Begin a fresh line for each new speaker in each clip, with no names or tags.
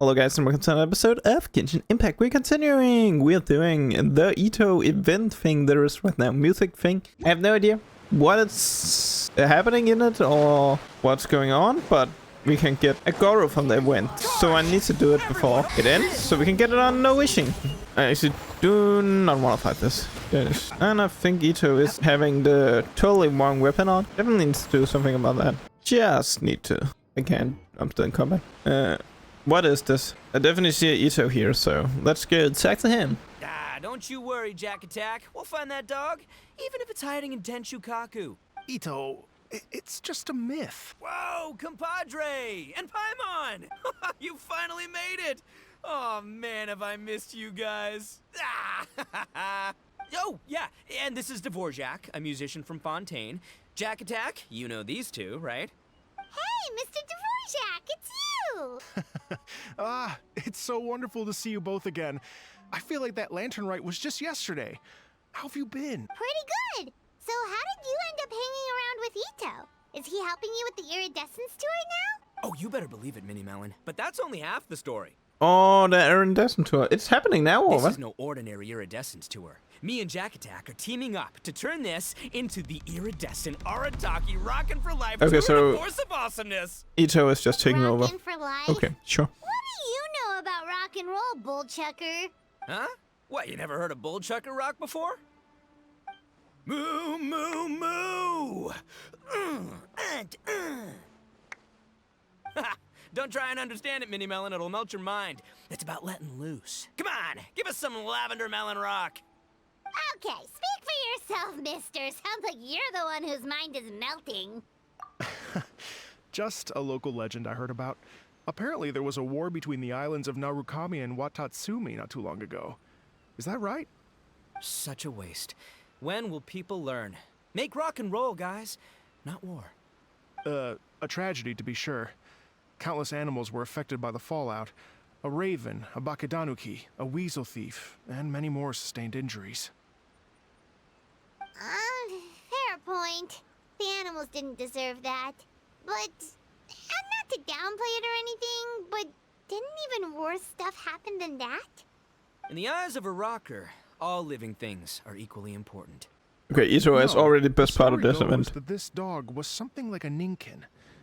Hello guys and welcome to another episode of Genshin Impact. We're continuing. We're doing the Itto event thing there is right now, music thing. I have no idea what is happening in it or what's going on, but we can get a Goro from the event. So I need to do it before it ends, so we can get it on no wishing. I actually do not want to fight this. And I think Itto is having the totally wrong weapon on. Definitely needs to do something about that. Just need to. I can't. I'm still in combat. What is this? I definitely see an Itto here, so let's go talk to him.
Ah, don't you worry, Jack Attack. We'll find that dog, even if it's hiding in Tenshukaku.
Itto, it's just a myth.
Whoa, compadre! And Paimon! You finally made it! Oh man, have I missed you guys. Ah! Oh, yeah, and this is Dvorak, a musician from Fontaine. Jack Attack, you know these two, right?
Hey, Mr. Dvorak, it's you!
It's so wonderful to see you both again. I feel like that lantern rite was just yesterday. How have you been?
Pretty good. So how did you end up hanging around with Itto? Is he helping you with the iridescence tour now?
Oh, you better believe it, Mini Melon. But that's only half the story.
Oh, the iridescent tour. It's happening now, or
This
what?
is no ordinary iridescence tour. Me and Jack Attack are teaming up to turn this into the iridescent Arataki Rockin for life
Okay,
tour
so-
of the force of awesomeness.
Itto is just taking over.
Rockin' for life?
Okay, sure.
What do you know about rock and roll, bull chucker?
Huh? What, you never heard of bull chucker rock before? Moo, moo, moo! Don't try and understand it, Mini Melon. It'll melt your mind. It's about letting loose. Come on, give us some lavender melon rock.
Okay, speak for yourself, mister. Sounds like you're the one whose mind is melting.
Just a local legend I heard about. Apparently there was a war between the islands of Narukami and Watatsumi not too long ago. Is that right?
Such a waste. When will people learn? Make rock and roll, guys, not war.
A tragedy to be sure. Countless animals were affected by the fallout. A raven, a bakedanuki, a weasel thief, and many more sustained injuries.
Fair point. The animals didn't deserve that. But, and not to downplay it or anything, but didn't even worse stuff happen than that?
In the eyes of a rocker, all living things are equally important.
Okay, Itto is
No,
already the best part of
story
this
goes
event.
that this dog was something like a ninkin.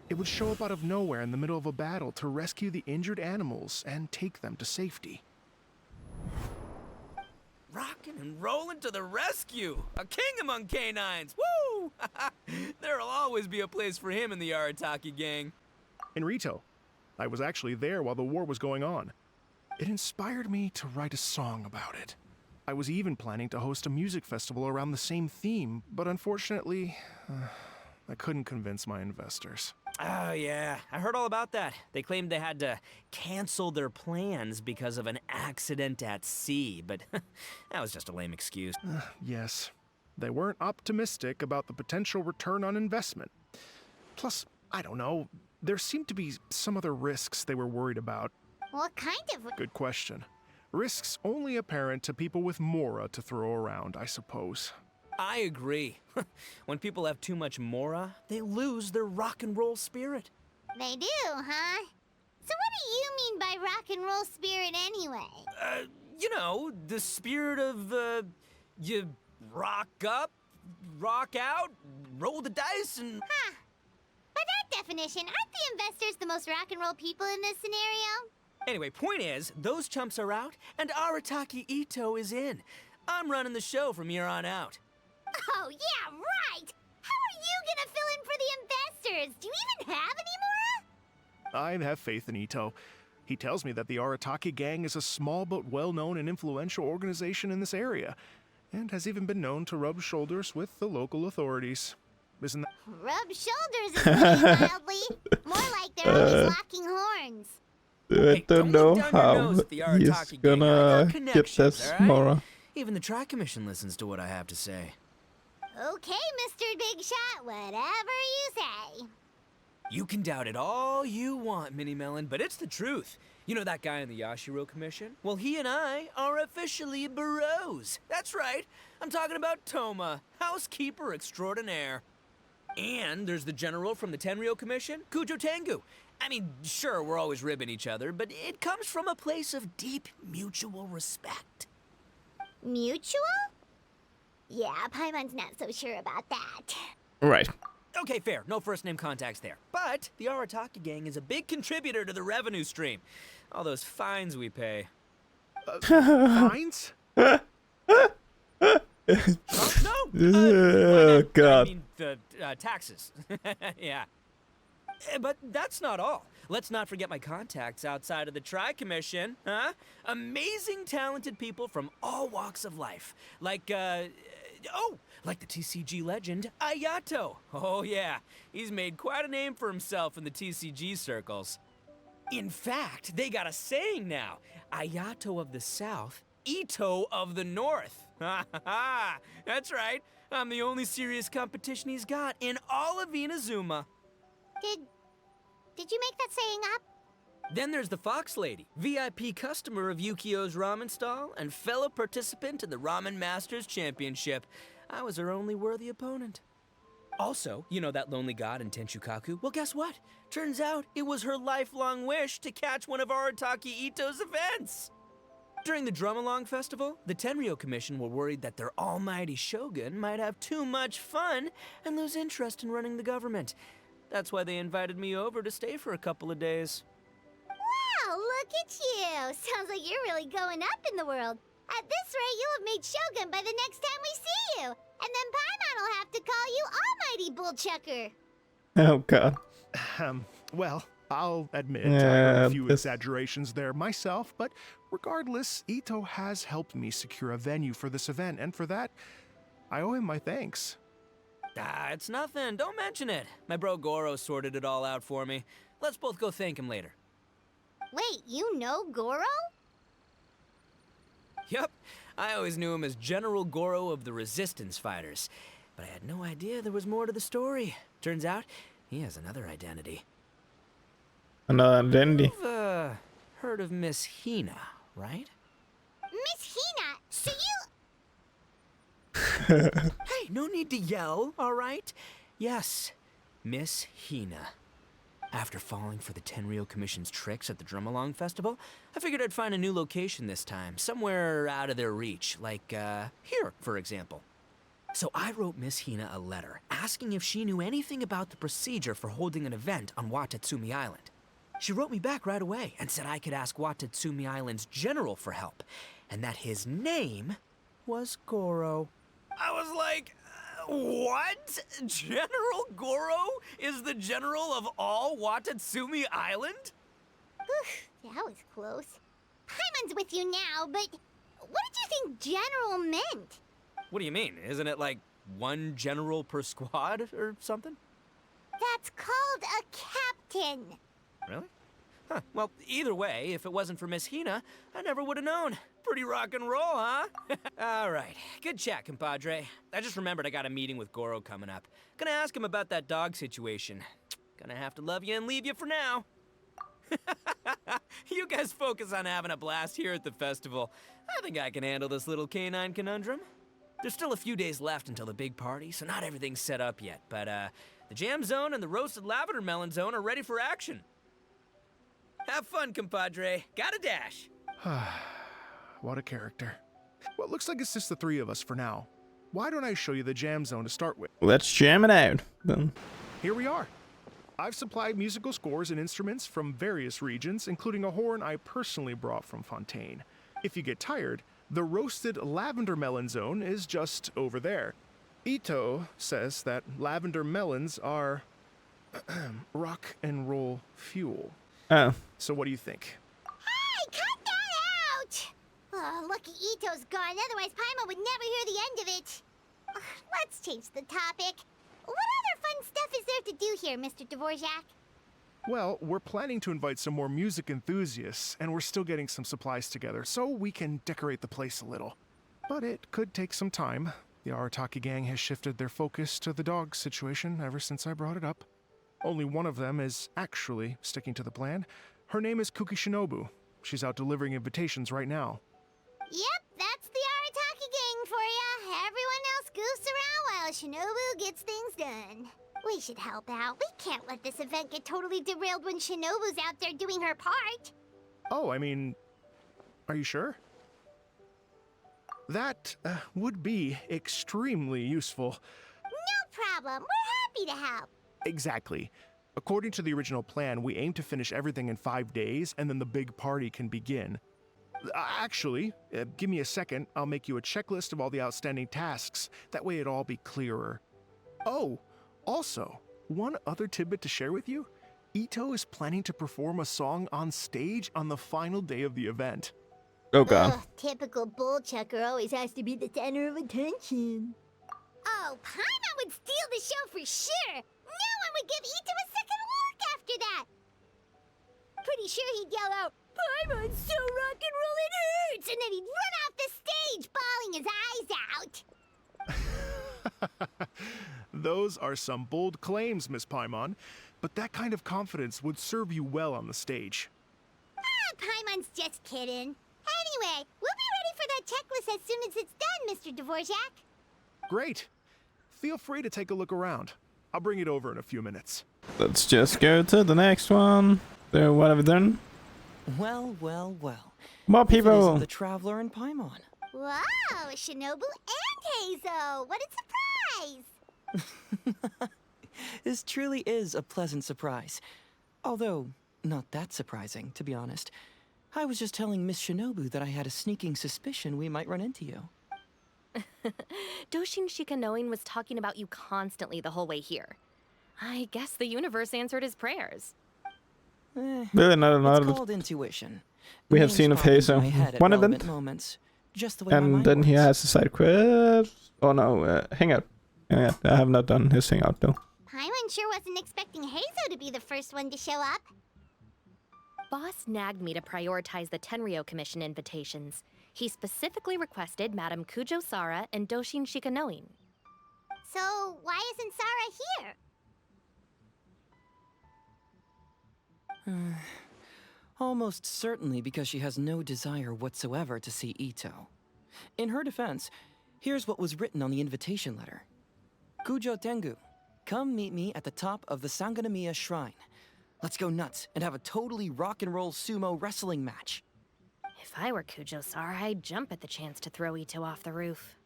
It would show up out of nowhere in the middle of a battle to rescue the injured animals and take them to safety.
Rockin' and rollin' to the rescue! A king among canines! Woo! There'll always be a place for him in the Arataki gang.
In Rito, I was actually there while the war was going on. It inspired me to write a song about it. I was even planning to host a music festival around the same theme, but unfortunately, I couldn't convince my investors.
Oh, yeah. I heard all about that. They claimed they had to cancel their plans because of an accident at sea, but that was just a lame excuse.
Yes, they weren't optimistic about the potential return on investment. Plus, I don't know, there seemed to be some other risks they were worried about.
What kind of...
Good question. Risks only apparent to people with Mora to throw around, I suppose.
I agree. When people have too much mora, they lose their rock and roll spirit.
They do, huh? So what do you mean by rock and roll spirit anyway?
You know, the spirit of, you rock up, rock out, roll the dice, and...
Huh. By that definition, aren't the investors the most rock and roll people in this scenario?
Anyway, point is, those chumps are out, and Arataki Itto is in. I'm running the show from here on out.
Oh, yeah, right! How are you gonna fill in for the investors? Do you even have any Mora?
I have faith in Itto. He tells me that the Arataki gang is a small but well-known and influential organization in this area, and has even been known to rub shoulders with the local authorities. Isn't that...
Rub shoulders is pretty mildly. More like they're always locking horns.
I
Hey,
don't
don't
know
look down your
how
nose at the
he's
Arataki gang. I
gonna
got
get
connections,
this
all right?
Mora.
Even the Tri-Commission listens to what I have to say.
Okay, Mr. Big Shot, whatever you say.
You can doubt it all you want, Mini Melon, but it's the truth. You know that guy in the Yashiro Commission? Well, he and I are officially bros. That's right. I'm talking about Toma, housekeeper extraordinaire. And there's the general from the Tenryo Commission, Kujo Tengu. I mean, sure, we're always ribbing each other, but it comes from a place of deep mutual respect.
Mutual? Yeah, Paimon's not so sure about that.
Right.
Okay, fair. No first-name contacts there. But the Arataki gang is a big contributor to the revenue stream. All those fines we pay.
Fines?
Oh, no!
Oh, God.
I mean, the taxes. Yeah. But that's not all. Let's not forget my contacts outside of the Tri-Commission, huh? Amazing, talented people from all walks of life. Like the TCG legend, Ayato. Oh yeah, he's made quite a name for himself in the TCG circles. In fact, they got a saying now. Ayato of the South, Itto of the North. Ha ha ha! That's right. I'm the only serious competition he's got in all of Inazuma.
Did you make that saying up?
Then there's the Fox Lady, VIP customer of Yukio's ramen stall and fellow participant in the Ramen Masters Championship. I was her only worthy opponent. Also, you know that lonely god in Tenshukaku? Well, guess what? Turns out it was her lifelong wish to catch one of Arataki Itto's events. During the Drum-Along Festival, the Tenryo Commission were worried that their almighty shogun might have too much fun and lose interest in running the government. That's why they invited me over to stay for a couple of days.
Wow, look at you! Sounds like you're really going up in the world. At this rate, you'll have made Shogun by the next time we see you. And then Paimon will have to call you Almighty Bullchucker.
Oh, God.
Well, I'll admit I
Yeah,
heard a few
this-
exaggerations there myself, but regardless, Itto has helped me secure a venue for this event, and for that, I owe him my thanks.
Ah, it's nothing. Don't mention it. My bro Goro sorted it all out for me. Let's both go thank him later.
Wait, you know Goro?
Yup. I always knew him as General Goro of the Resistance Fighters. But I had no idea there was more to the story. Turns out, he has another identity.
Another identity.
You've, heard of Miss Hina, right?
Miss Hina, so you...
Hey, no need to yell, all right? Yes, Miss Hina. After falling for the Tenryo Commission's tricks at the Drum-Along Festival, I figured I'd find a new location this time, somewhere out of their reach, like, here, for example. So I wrote Miss Hina a letter, asking if she knew anything about the procedure for holding an event on Watatsumi Island. She wrote me back right away and said I could ask Watatsumi Island's general for help, and that his name was Goro. I was like, what? General Goro is the general of all Watatsumi Island?
Whew, that was close. Paimon's with you now, but what did you think general meant?
What do you mean? Isn't it like one general per squad or something?
That's called a captain.
Really? Huh. Well, either way, if it wasn't for Miss Hina, I never would have known. Pretty rock and roll, huh? All right. Good chat, compadre. I just remembered I got a meeting with Goro coming up. Gonna ask him about that dog situation. Gonna have to love you and leave you for now. You guys focus on having a blast here at the festival. I think I can handle this little canine conundrum. There's still a few days left until the big party, so not everything's set up yet. But, the jam zone and the roasted lavender melon zone are ready for action. Have fun, compadre. Gotta dash.
What a character. Well, it looks like it's just the three of us for now. Why don't I show you the jam zone to start with?
Let's jam it out. Then.
Here we are. I've supplied musical scores and instruments from various regions, including a horn I personally brought from Fontaine. If you get tired, the roasted lavender melon zone is just over there. Itto says that lavender melons are rock and roll fuel.
Oh.
So what do you think?
Hey, cut that out! Oh, lucky Itto's gone, otherwise Paimon would never hear the end of it. Ugh, let's change the topic. What other fun stuff is there to do here, Mr. Dvorak?
Well, we're planning to invite some more music enthusiasts, and we're still getting some supplies together, so we can decorate the place a little. But it could take some time. The Arataki gang has shifted their focus to the dog situation ever since I brought it up. Only one of them is actually sticking to the plan. Her name is Kuki Shinobu. She's out delivering invitations right now.
Yep, that's the Arataki gang for ya. Everyone else goofs around while Shinobu gets things done. We should help out. We can't let this event get totally derailed when Shinobu's out there doing her part.
Oh, I mean, are you sure? That would be extremely useful.
No problem. We're happy to help.
Exactly. According to the original plan, we aim to finish everything in 5 days, and then the big party can begin. Actually, give me a second. I'll make you a checklist of all the outstanding tasks. That way it'll all be clearer. Oh, also, one other tidbit to share with you. Itto is planning to perform a song on stage on the final day of the event.
Oh god.
Ugh, typical bull chucker always has to be the center of attention. Oh, Paimon would steal the show for sure. No one would give Itto a second look after that. Pretty sure he'd yell out, "Paimon's so rock and roll it hurts!" and then he'd run off the stage, bawling his eyes out.
Those are some bold claims, Miss Paimon, but that kind of confidence would serve you well on the stage.
Ah, Paimon's just kidding. Anyway, we'll be ready for that checklist as soon as it's done, Mr. Dvorak.
Great. Feel free to take a look around. I'll bring it over in a few minutes.
Let's just go to the next one. So what have we done?
Well, well, well.
More
If it
people.
isn't the Traveler and Paimon.
Wow, Shinobu and Heizo! What a surprise!
This truly is a pleasant surprise. Although, not that surprising, to be honest. I was just telling Miss Shinobu that I had a sneaking suspicion we might run into you.
Doshin Shikanoin was talking about you constantly the whole way here. I guess the universe answered his prayers.
Really not
It's
another.
called intuition.
We have
Names
seen of
pop into
Heizo.
my head at
One
relevant
event.
moments, just the way my
And
mind
then he
works.
has a side quest. Oh no, hangout. Yeah, I have not done his hangout though.
Paimon sure wasn't expecting Heizo to be the first one to show up.
Boss nagged me to prioritize the Tenryo Commission invitations. He specifically requested Madame Kujo Sara and Doshin Shikanoin.
So, why isn't Sara here?
Almost certainly because she has no desire whatsoever to see Itto. In her defense, here's what was written on the invitation letter. Kujo Tengu, come meet me at the top of the Sanganamiya Shrine. Let's go nuts and have a totally rock and roll sumo wrestling match.
If I were Kujo Sara, I'd jump at the chance to throw Itto off the roof.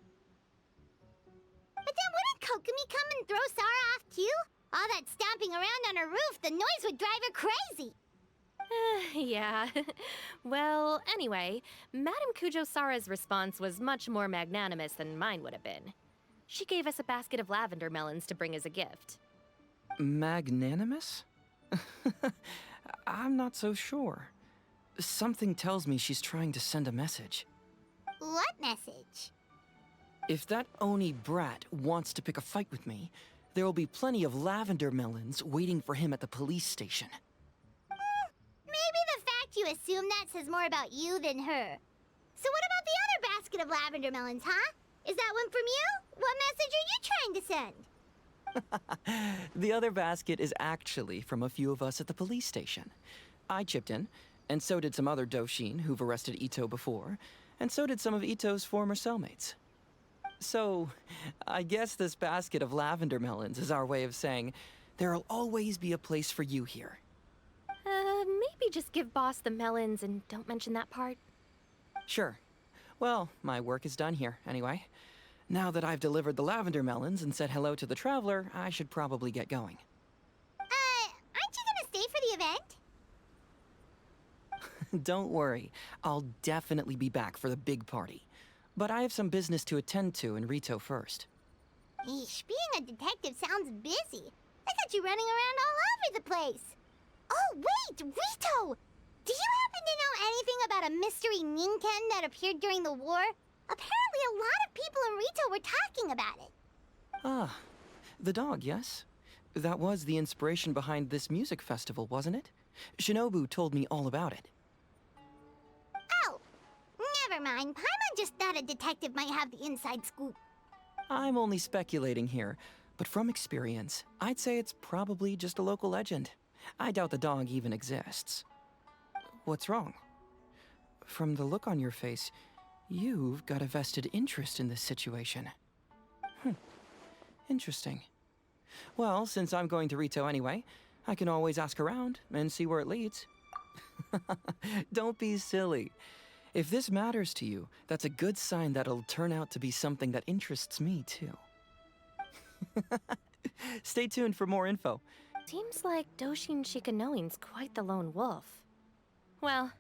But then wouldn't Kokumi come and throw Sara off too? All that stomping around on her roof, the noise would drive her crazy.
Yeah. Well, anyway, Madame Kujo Sara's response was much more magnanimous than mine would have been. She gave us a basket of lavender melons to bring as a gift.
Magnanimous? I'm not so sure. Something tells me she's trying to send a message.
What message?
If that Oni brat wants to pick a fight with me, there will be plenty of lavender melons waiting for him at the police station.
Maybe the fact you assume that says more about you than her. So what about the other basket of lavender melons, huh? Is that one from you? What message are you trying to send?
The other basket is actually from a few of us at the police station. I chipped in, and so did some other Doshin who've arrested Itto before, and so did some of Itto's former cellmates. So, I guess this basket of lavender melons is our way of saying, there'll always be a place for you here.
Maybe just give Boss the melons and don't mention that part.
Sure. Well, my work is done here, anyway. Now that I've delivered the lavender melons and said hello to the Traveler, I should probably get going.
Aren't you gonna stay for the event?
Don't worry, I'll definitely be back for the big party. But I have some business to attend to in Rito first.
Eesh, being a detective sounds busy. I got you running around all over the place. Oh, wait, Rito! Do you happen to know anything about a mystery Ninken that appeared during the war? Apparently a lot of people in Rito were talking about it.
Ah, the dog, yes? That was the inspiration behind this music festival, wasn't it? Shinobu told me all about it.
Oh, never mind. Paimon just thought a detective might have the inside scoop.
I'm only speculating here, but from experience, I'd say it's probably just a local legend. I doubt the dog even exists. What's wrong? From the look on your face, you've got a vested interest in this situation. Interesting. Well, since I'm going to Rito anyway, I can always ask around and see where it leads. Don't be silly. If this matters to you, that's a good sign that it'll turn out to be something that interests me, too. Stay tuned for more info.
Seems like Doshin Shikanoin's quite the lone wolf. Well,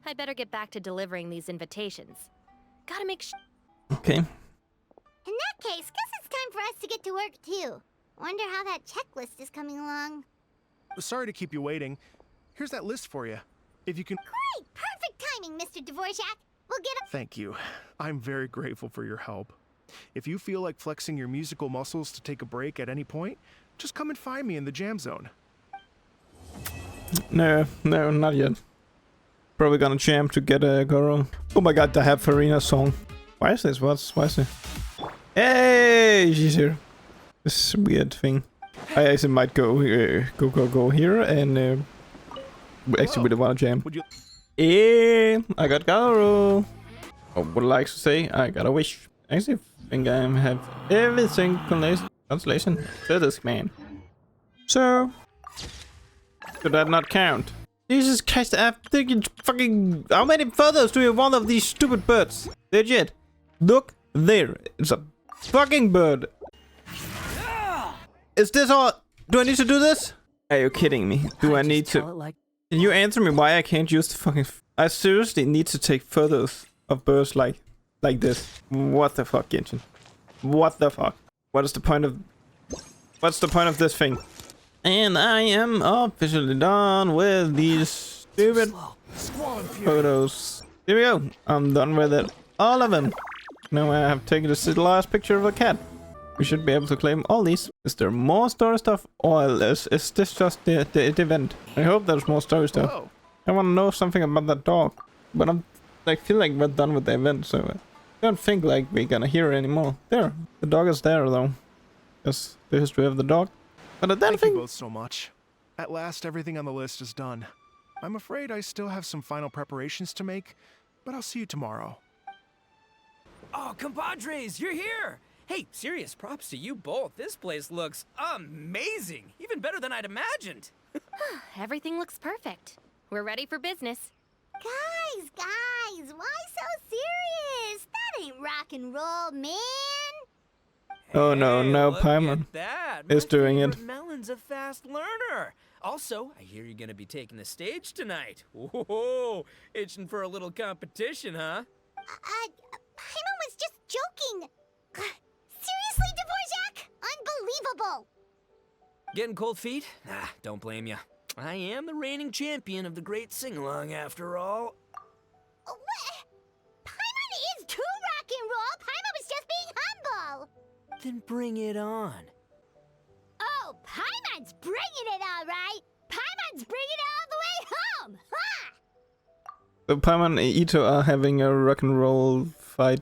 I'd better get back to delivering these invitations. Gotta make
Okay.
In that case, guess it's time for us to get to work too. Wonder how that checklist is coming along.
Sorry to keep you waiting. Here's that list for you. If you can...
Great! Perfect timing, Mr. Dvorak. We'll get a...
Thank you. I'm very grateful for your help. If you feel like flexing your musical muscles to take a break at any point, just come and find me in the jam zone.
No, not yet. Probably gonna jam to get a Goro. Oh my god, I have Farina's song. Why is this? Why is it? Hey, she's here. This weird thing. I actually might go here and actually really wanna jam.
Would you...
Yeah, I got Garo. I would like to say I got a wish. Actually, I think I have everything translation to this man. So, should that not count? Jesus Christ, I'm thinking fucking... How many photos do you want of these stupid birds? Legit. Look there. It's a fucking bird. Is this all... Do I need to do this? Are you kidding me? Do I need to... Can you answer me why I can't use the fucking... I seriously need to take photos of birds like this. What the fuck, Genshin? What the fuck? What is the point of... What's the point of this thing? And I am officially done with these stupid photos. Here we go. I'm done with it. All of them. Now I have taken this last picture of a cat. We should be able to claim all these. Is there more story stuff, or is this just the event? I hope there's more story stuff.
Whoa.
I want to know something about that dog, but I feel like we're done with the event, so I don't think like we're gonna hear anymore. There, the dog is there though. That's the history of the dog. But I don't
Thank you
think.
both so much. At last, everything on the list is done. I'm afraid I still have some final preparations to make, but I'll see you tomorrow.
Oh, compadres, you're here! Hey, serious props to you both. This place looks amazing. Even better than I'd imagined.
Everything looks perfect. We're ready for business.
Guys, why so serious? That ain't rock and roll, man.
Oh no,
Hey,
no,
look
Paimon
at that.
is
My
doing it.
favorite Melon's a fast learner. Also, I hear you're gonna be taking the stage tonight. Whoa, itching for a little competition, huh?
Paimon was just joking. Seriously, Dvorak? Unbelievable.
Getting cold feet? Ah, don't blame you. I am the reigning champion of the great sing-along, after all.
What? Paimon is too rock and roll. Paimon was just being humble.
Then bring it on.
Oh, Paimon's bringing it all right. Paimon's bringing it all the way home. Ha!
So Paimon and Itto are having a rock and roll fight.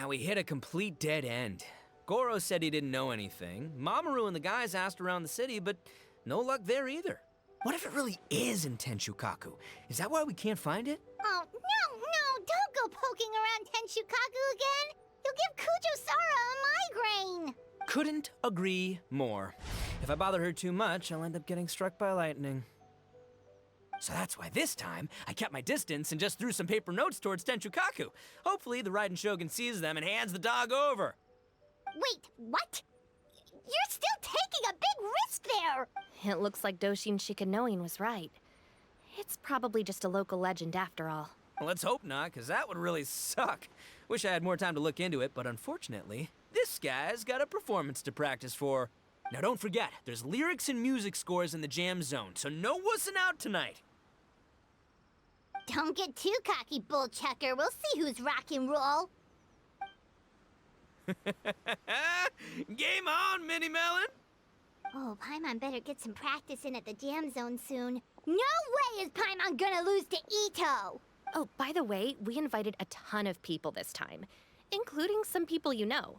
We hit a complete dead end. Goro said he didn't know anything. Mamoru and the guys asked around the city, but no luck there either. What if it really is in Tenshukaku? Is that why we can't find it?
Oh, no, don't go poking around Tenshukaku again. You'll give Kujo-Sara a migraine.
Couldn't agree more. If I bother her too much, I'll end up getting struck by lightning. So that's why this time, I kept my distance and just threw some paper notes towards Tenshukaku. Hopefully the Raiden Shogun sees them and hands the dog over.
Wait, what? You're still taking a big risk there.
It looks like Doshin Shikanoin was right. It's probably just a local legend after all.
Well, let's hope not, because that would really suck. Wish I had more time to look into it, but unfortunately, this guy's got a performance to practice for. Now don't forget, there's lyrics and music scores in the jam zone, so no wussing out tonight.
Don't get too cocky, bullchucker. We'll see who's rock and roll.
Game on, Mini Melon!
Oh, Paimon better get some practice in at the jam zone soon. No way is Paimon gonna lose to Itto!
Oh, by the way, we invited a ton of people this time, including some people you know.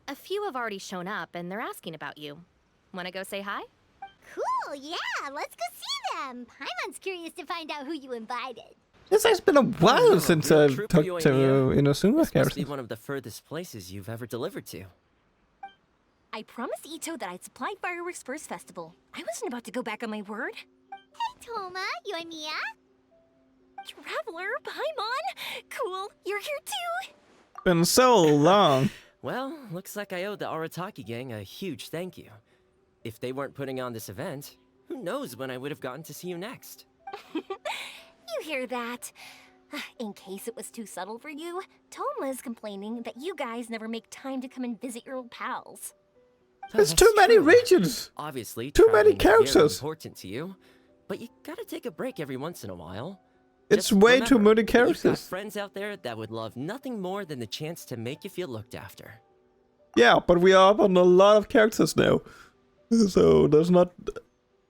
A few have already shown up, and they're asking about you. Wanna go say hi?
Cool, yeah, let's go see them. Paimon's curious to find out who you invited.
This has been a while since I've
trip
talked
you
to
idea.
Inazuma
This must be
characters.
one of the furthest places you've ever delivered to. I promised Itto that I'd supply fireworks for his festival. I wasn't about to go back on my word.
Hey, Toma, you're Mia?
Traveler, paimon! Cool, you're here too!
Been so long.
Well, looks like I owe the Arataki gang a huge thank you. If they weren't putting on this event, who knows when I would have gotten to see you next.
You hear that? In case it was too subtle for you, Toma's complaining that you guys never make time to come and visit your old pals.
There's
That's
too many
true.
regions.
Obviously,
Too many
traveling is very
characters.
important to you, but you gotta take a break every once in a while.
It's
Just
way too
remember
many
that You've got
characters.
friends out there that would love nothing more than the chance to make you feel looked after.
Yeah, but we are up on a lot of characters now. So there's not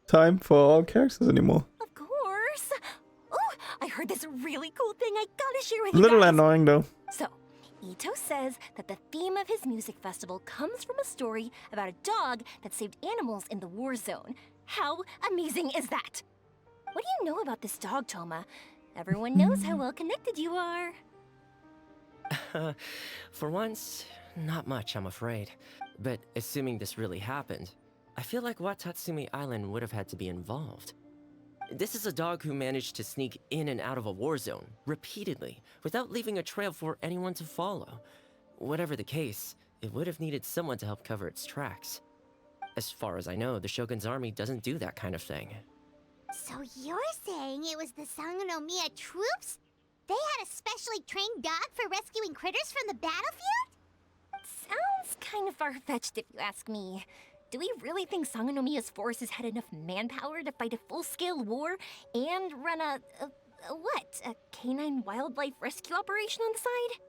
time for all characters anymore.
Of course! Oh, I heard this really cool thing I gotta share with
A
you
little
guys.
annoying though.
So, Itto says that the theme of his music festival comes from a story about a dog that saved animals in the war zone. How amazing is that? What do you know about this dog, Toma? Everyone knows how well connected you are.
For once, not much, I'm afraid. But assuming this really happened, I feel like Watatsumi Island would have had to be involved. This is a dog who managed to sneak in and out of a war zone, repeatedly, without leaving a trail for anyone to follow. Whatever the case, it would have needed someone to help cover its tracks. As far as I know, the Shogun's army doesn't do that kind of thing.
So you're saying it was the Sangonomiya troops? They had a specially trained dog for rescuing critters from the battlefield?
Sounds kind of far-fetched if you ask me. Do we really think Sangonomiya's forces had enough manpower to fight a full-scale war and run a canine wildlife rescue operation on the side?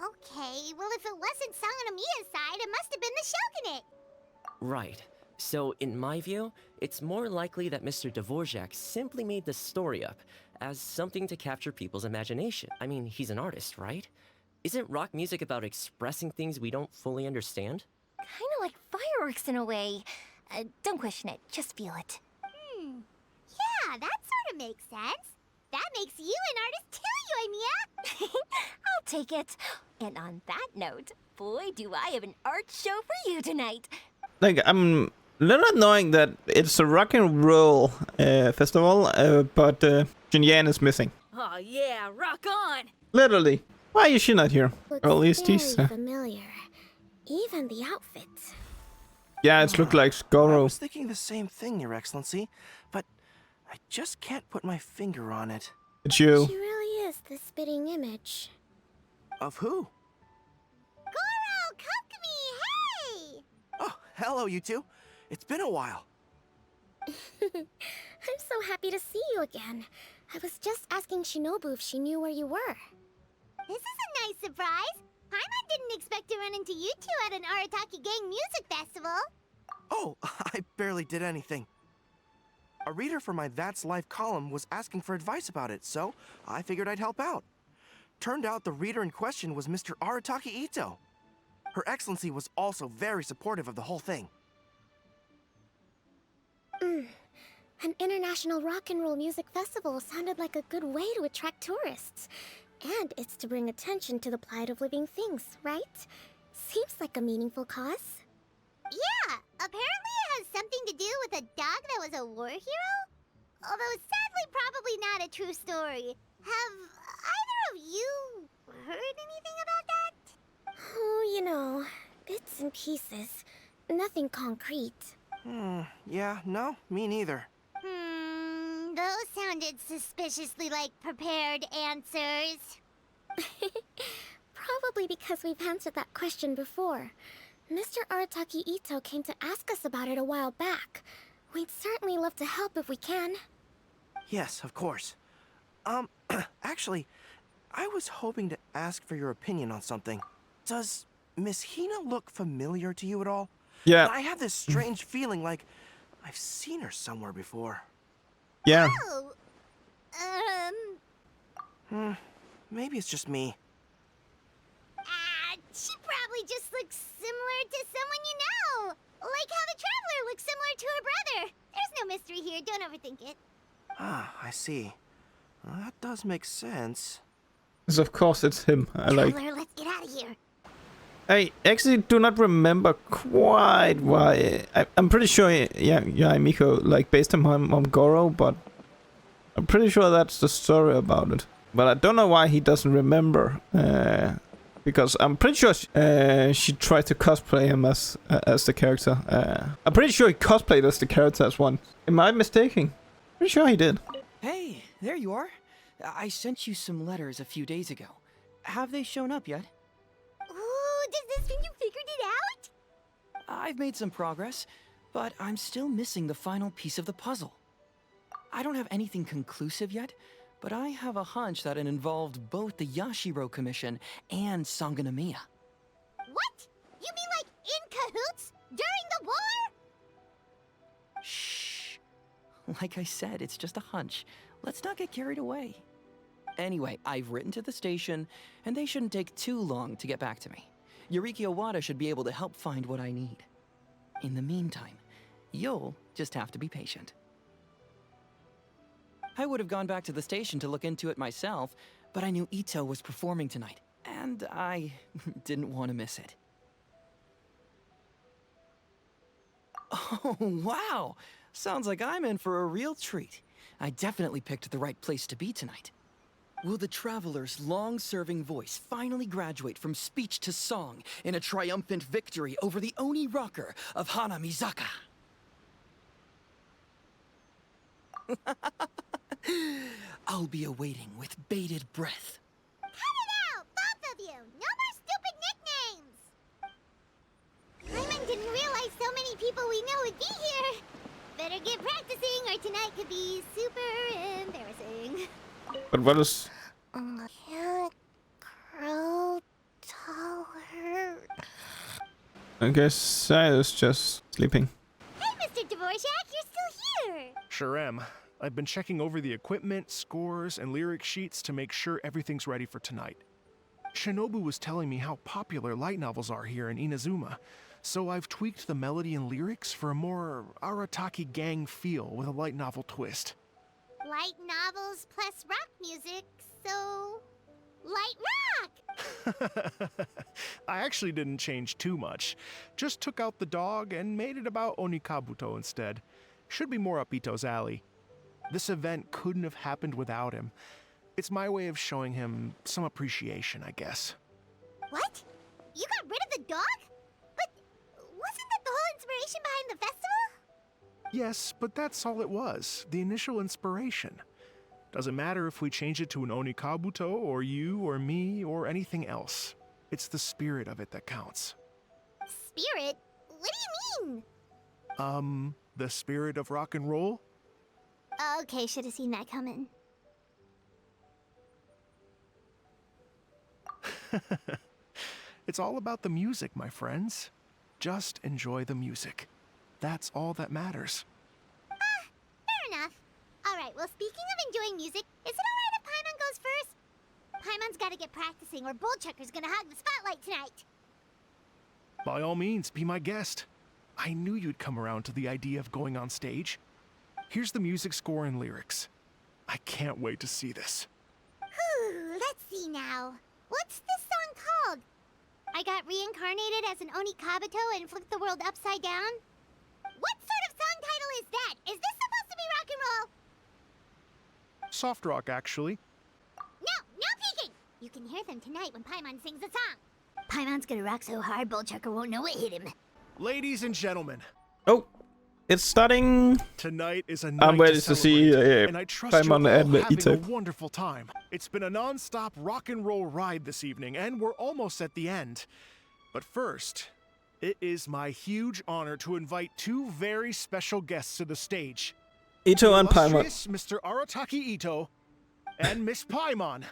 Okay, well if it wasn't Sangonomiya's side, it must have been the Shogunate.
Right. So, in my view, it's more likely that Mr. Dvorak simply made the story up as something to capture people's imagination. I mean, he's an artist, right? Isn't rock music about expressing things we don't fully understand?
Kinda like fireworks in a way. Don't question it, just feel it.
Yeah, that sort of makes sense. That makes you an artist too, Yoimiya.
I'll take it. And on that note, boy, do I have an art show for you tonight.
Like, I'm a little annoying that it's a rock and roll festival, but Jinyan is missing.
Oh yeah, rock on!
Literally. Why is she not here? Or at least he's...
familiar. Even the outfits.
yeah, it's looked like
I
Goro.
was thinking the same thing, Your Excellency, but I just can't put my finger on it.
It's you.
She really is the spitting image.
Of who?
Goro, Kokumi, hey!
Oh, hello, you two. It's been a while.
I'm so happy to see you again. I was just asking Shinobu if she knew where you were. This is a nice surprise. Paimon didn't expect to run into you two at an Arataki Gang music festival.
Oh, I barely did anything. A reader for my That's Life column was asking for advice about it, so I figured I'd help out. Turned out the reader in question was Mr. Arataki Itto. Her Excellency was also very supportive of the whole thing.
An international rock and roll music festival sounded like a good way to attract tourists. And it's to bring attention to the plight of living things, right? Seems like a meaningful cause. Yeah, apparently it has something to do with a dog that was a war hero? Although sadly probably not a true story. Have either of you heard anything about that? Oh, you know, bits and pieces. Nothing concrete.
Yeah, no, me neither.
Those sounded suspiciously like prepared answers. Probably because we've answered that question before. Mr. Arataki Itto came to ask us about it a while back. We'd certainly love to help if we can.
Yes, of course. Actually, I was hoping to ask for your opinion on something. Does Miss Hina look familiar to you at all?
Yeah.
I have this strange feeling like I've seen her somewhere before.
Yeah.
Oh,
Maybe it's just me.
she probably just looks similar to someone you know. Like how the Traveler looks similar to her brother. There's no mystery here, don't overthink it.
Ah, I see. Well, that does make sense.
Yes, of course it's him. I like...
Traveler, let's get out of here.
I actually do not remember quite why. I'm pretty sure, yeah, Miko, like, based on Goro, but I'm pretty sure that's the story about it. But I don't know why he doesn't remember. Because I'm pretty sure she tried to cosplay him as the character. I'm pretty sure he cosplayed as the character as one. Am I mistaken? Pretty sure he did.
Hey, there you are. I sent you some letters a few days ago. Have they shown up yet?
Ooh, does this mean you figured it out?
I've made some progress, but I'm still missing the final piece of the puzzle. I don't have anything conclusive yet, but I have a hunch that it involved both the Yashiro Commission and Sangonomiya.
What? You mean like in cahoots? During the war?
Shh. Like I said, it's just a hunch. Let's not get carried away. Anyway, I've written to the station, and they shouldn't take too long to get back to me. Yuriki Owada should be able to help find what I need. In the meantime, you'll just have to be patient. I would have gone back to the station to look into it myself, but I knew Itto was performing tonight, and I didn't want to miss it. Oh, wow! Sounds like I'm in for a real treat. I definitely picked the right place to be tonight. Will the Traveler's long-serving voice finally graduate from speech to song in a triumphant victory over the Oni rocker of Hanamizaka? I'll be awaiting with bated breath.
Cut it out, both of you! No more stupid nicknames! Paimon didn't realize so many people we know would be here. Better get practicing or tonight could be super embarrassing.
But what is...
Can't grow taller.
I guess Saya's just sleeping.
Hey, Mr. Dvorak, you're still here!
Sure am. I've been checking over the equipment, scores, and lyric sheets to make sure everything's ready for tonight. Shinobu was telling me how popular light novels are here in Inazuma, so I've tweaked the melody and lyrics for a more Arataki gang feel with a light novel twist.
Light novels plus rock music, so... light rock!
I actually didn't change too much. Just took out the dog and made it about Onikabuto instead. Should be more up Itto's alley. This event couldn't have happened without him. It's my way of showing him some appreciation, I guess.
What? You got rid of the dog? But wasn't that the whole inspiration behind the festival?
Yes, but that's all it was. The initial inspiration. Doesn't matter if we change it to an Onikabuto, or you, or me, or anything else. It's the spirit of it that counts.
Spirit? What do you mean?
The spirit of rock and roll?
Okay, should have seen that coming.
It's all about the music, my friends. Just enjoy the music. That's all that matters.
Fair enough. Alright, well, speaking of enjoying music, is it alright if Paimon goes first? Paimon's gotta get practicing or Bullchucker's gonna hog the spotlight tonight.
By all means, be my guest. I knew you'd come around to the idea of going on stage. Here's the music score and lyrics. I can't wait to see this.
Whew, let's see now. What's this song called? I got reincarnated as an Onikabuto and flipped the world upside down? What sort of song title is that? Is this supposed to be rock and roll?
Soft rock, actually.
No peeking! You can hear them tonight when Paimon sings the song. Paimon's gonna rock so hard, Bullchucker won't know what hit him.
Ladies and gentlemen,
Oh, it's starting.
tonight is a night
I'm ready to see
and I trust you're all
Paimon and
having a
Itto.
wonderful time. It's been a non-stop rock and roll ride this evening, and we're almost at the end. But first, it is my huge honor to invite two very special guests to the stage.
Itto and Paimon.
Illustrious Mr. Arataki Itto and Miss Paimon.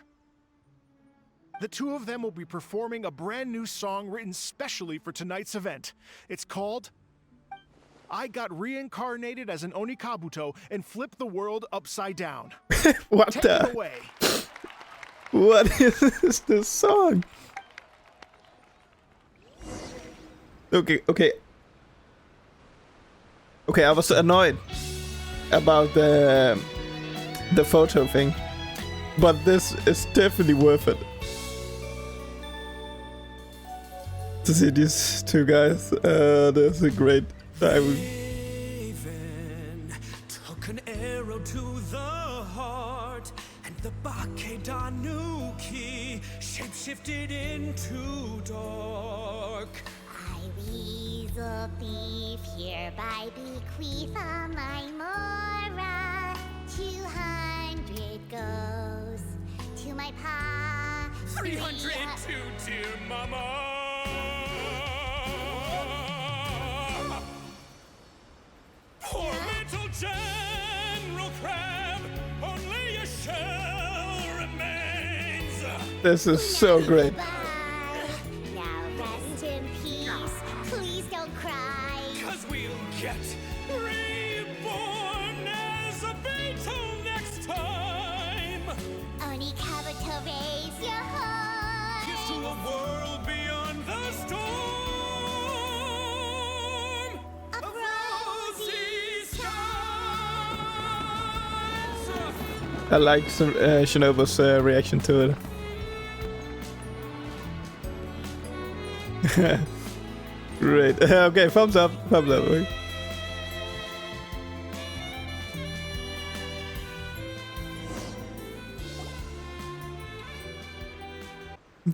The two of them will be performing a brand new song written specially for tonight's event. It's called I Got Reincarnated as an Onikabuto and Flipped the World Upside Down.
What
Take
the?
it away.
What is this song? Okay. I was annoyed about the photo thing, but this is definitely worth it. to see these two guys. That's a great time.
Raven took an arrow to the heart, and the Bakedanuki shapeshifted into dark.
I weasel thief hereby bequeath all my mora. 200 goes to my pa.
300 to dear mama. Poor little General Crab, only a shell remains.
This is so great.
Now rest in peace. Please don't cry.
'Cause we'll get reborn as a beetle next time.
Only Kabuto, raise your heart.
Here's to a world beyond the storm
A
of rosy skies.
I like some Shinobu's reaction to it. Great. Okay, thumbs up. Thumbs up.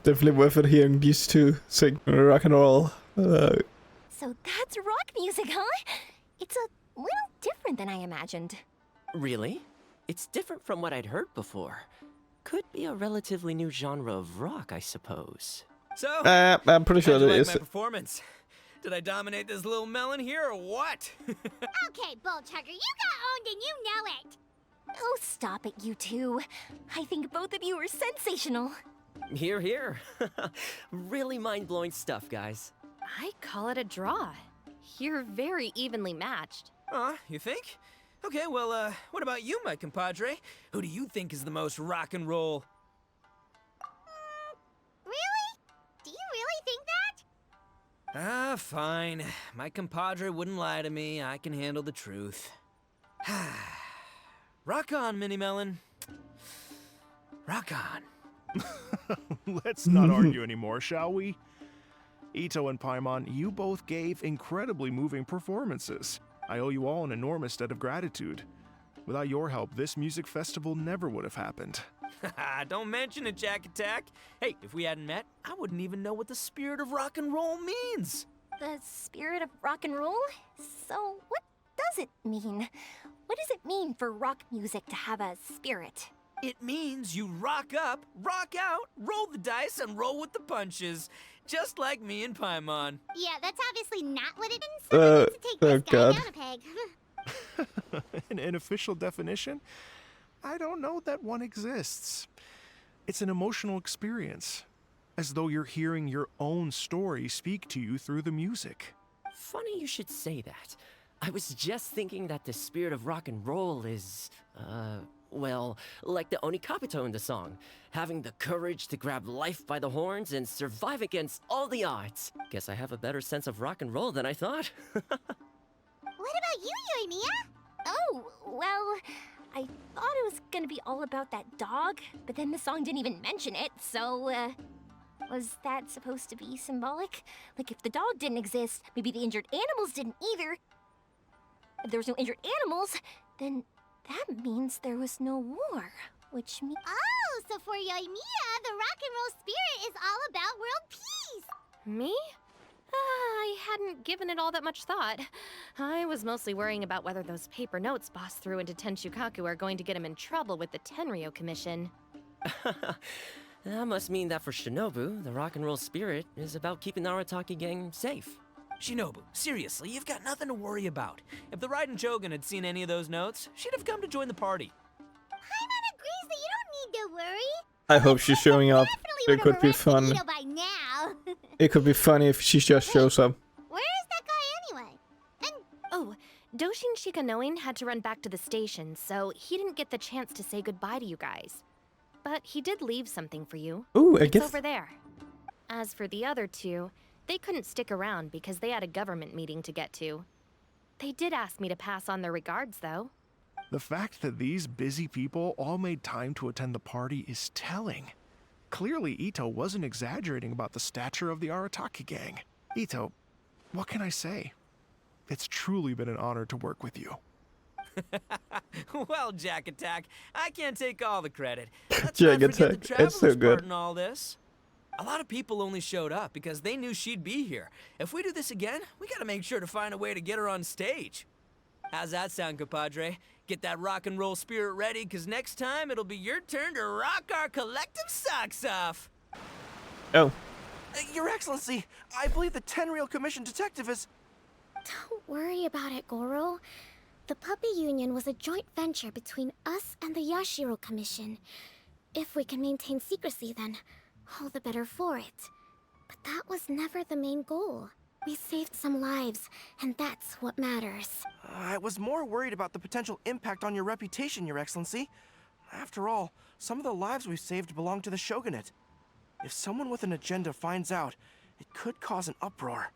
Definitely worth it hearing these two sing rock and roll.
So that's rock music, huh? It's a little different than I imagined.
Really? It's different from what I'd heard before. Could be a relatively new genre of rock, I suppose.
So,
I'm pretty sure
how'd you
it
like
is.
my performance? Did I dominate this little melon here or what?
Okay, Bull Chugger, you got owned and you know it.
Oh, stop it, you two. I think both of you are sensational.
Here, here. Really mind-blowing stuff, guys.
I call it a draw. You're very evenly matched.
You think? Okay, well, what about you, my compadre? Who do you think is the most rock and roll?
Really? Do you really think that?
Fine. My compadre wouldn't lie to me. I can handle the truth. Rock on, Mini Melon. Rock on.
Let's not argue anymore, shall we? Itto and Paimon, you both gave incredibly moving performances. I owe you all an enormous debt of gratitude. Without your help, this music festival never would have happened.
Don't mention it, Jack Attack. Hey, if we hadn't met, I wouldn't even know what the spirit of rock and roll means.
The spirit of rock and roll? So, what does it mean? What does it mean for rock music to have a spirit?
It means you rock up, rock out, roll the dice, and roll with the punches. Just like me and Paimon.
Yeah, that's obviously not what it means. Someone needs to take this guy
God.
down a peg.
An official definition? I don't know that one exists. It's an emotional experience, as though you're hearing your own story speak to you through the music.
Funny you should say that. I was just thinking that the spirit of rock and roll is, well, like the Onikabuto in the song. Having the courage to grab life by the horns and survive against all the odds. Guess I have a better sense of rock and roll than I thought.
What about you, Yoimiya?
Oh, well, I thought it was gonna be all about that dog, but then the song didn't even mention it, so, was that supposed to be symbolic? Like, if the dog didn't exist, maybe the injured animals didn't either. If there was no injured animals, then that means there was no war, which means...
Oh, so for Yoimiya, the rock and roll spirit is all about world peace.
Me? I hadn't given it all that much thought. I was mostly worrying about whether those paper notes Boss threw into Tenshukaku are going to get him in trouble with the Tenryo Commission.
That must mean that for Shinobu, the rock and roll spirit is about keeping the Arataki gang safe.
Shinobu, seriously, you've got nothing to worry about. If the Raiden Shogun had seen any of those notes, she'd have come to join the party.
Paimon agrees that you don't need to worry.
I hope she's showing up.
Definitely
It could be
would've arrested
fun.
Itto by now.
It could be funny if she just shows up.
Where is that guy anyway? And
Oh, Doshin Shikanoin had to run back to the station, so he didn't get the chance to say goodbye to you guys. But he did leave something for you.
Ooh, I
It's
guess.
over there. As for the other two, they couldn't stick around because they had a government meeting to get to. They did ask me to pass on their regards, though.
The fact that these busy people all made time to attend the party is telling. Clearly, Itto wasn't exaggerating about the stature of the Arataki gang. Itto, what can I say? It's truly been an honor to work with you.
Well, Jack Attack, I can't take all the credit. Let's
Jack
not forget
Attack,
the
it's so
traveler's
good.
part in all this. A lot of people only showed up because they knew she'd be here. If we do this again, we gotta make sure to find a way to get her on stage. How's that sound, compadre? Get that rock and roll spirit ready, because next time it'll be your turn to rock our collective socks off.
Oh.
Your Excellency, I believe the Tenryou Commission detective is...
Don't worry about it, Goro. The Puppy Union was a joint venture between us and the Yashiro Commission. If we can maintain secrecy, then all the better for it. But that was never the main goal. We saved some lives, and that's what matters.
I was more worried about the potential impact on your reputation, Your Excellency. After all, some of the lives we've saved belong to the Shogunate. If someone with an agenda finds out, it could cause an uproar.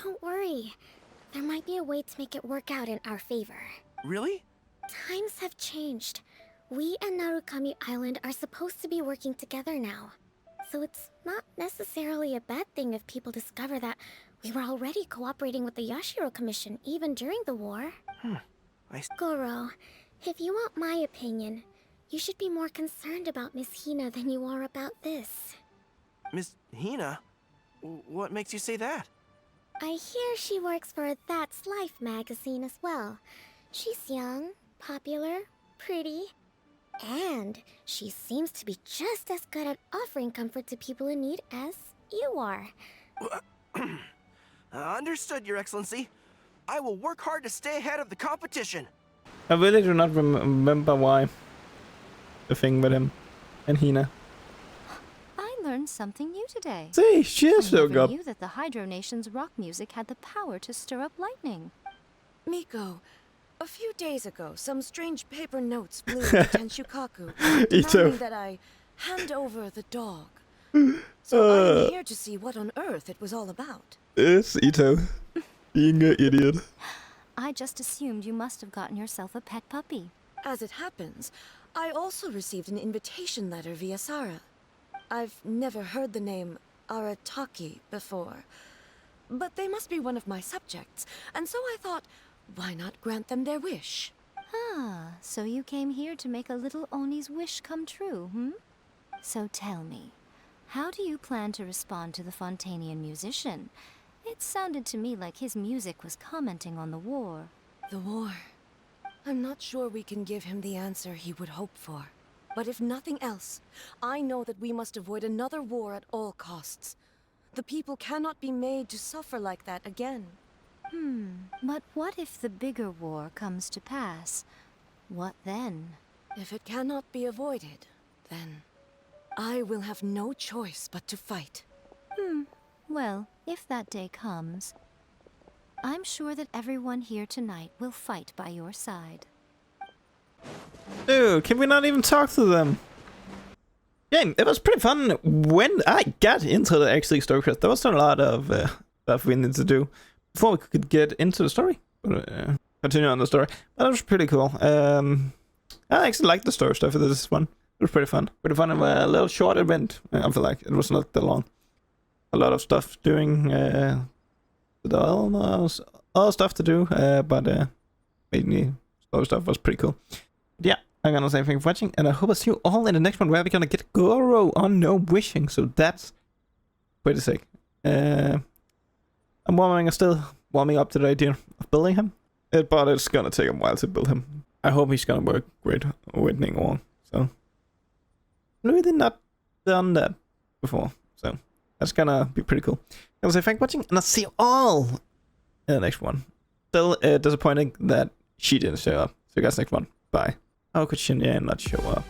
Don't worry. There might be a way to make it work out in our favor.
Really?
Times have changed. We and Narukami Island are supposed to be working together now. So it's not necessarily a bad thing if people discover that we were already cooperating with the Yashiro Commission even during the war. Goro, if you want my opinion, you should be more concerned about Miss Hina than you are about this.
Miss Hina? What makes you say that?
I hear she works for That's Life magazine as well. She's young, popular, pretty, and she seems to be just as good at offering comfort to people in need as you are.
Understood, Your Excellency. I will work hard to stay ahead of the competition.
I really do not remember why. The thing with him and Hina.
I learned something new today.
See, she is so
I never
good.
knew that the Hydro Nation's rock music had the power to stir up lightning.
Miko, a few days ago, some strange paper notes flew into Tenshukaku,
Itto.
demanding that I hand over the dog. So I'm here to see what on earth it was all about.
It's Itto. Being an idiot.
I just assumed you must have gotten yourself a pet puppy.
As it happens, I also received an invitation letter via Sara. I've never heard the name Arataki before, but they must be one of my subjects, and so I thought, why not grant them their wish?
Ah, so you came here to make a little Oni's wish come true, hmm? So tell me, how do you plan to respond to the Fontanian musician? It sounded to me like his music was commenting on the war.
The war. I'm not sure we can give him the answer he would hope for. But if nothing else, I know that we must avoid another war at all costs. The people cannot be made to suffer like that again.
But what if the bigger war comes to pass? What then?
If it cannot be avoided, then I will have no choice but to fight.
Well, if that day comes, I'm sure that everyone here tonight will fight by your side.
Dude, can we not even talk to them? Yeah, it was pretty fun when I got into the actually story quest. There was a lot of stuff we needed to do before we could get into the story. But, continue on the story. But it was pretty cool. I actually liked the story stuff for this one. It was pretty fun. Pretty fun of a little short event. I feel like it was not that long. A lot of stuff doing almost all stuff to do, but mainly story stuff was pretty cool. Yeah, I'm gonna say thank you for watching, and I hope I see you all in the next one where we're gonna get Goro on No Wishing, so that's pretty sick. I'm still warming up to the idea of building him, but it's gonna take a while to build him. I hope he's gonna work great with Ning Wong, so I've really not done that before, so that's gonna be pretty cool. I'm gonna say thank you for watching, and I'll see you all in the next one. Still disappointing that she didn't show up. See you guys next one. Bye. How could she not show up?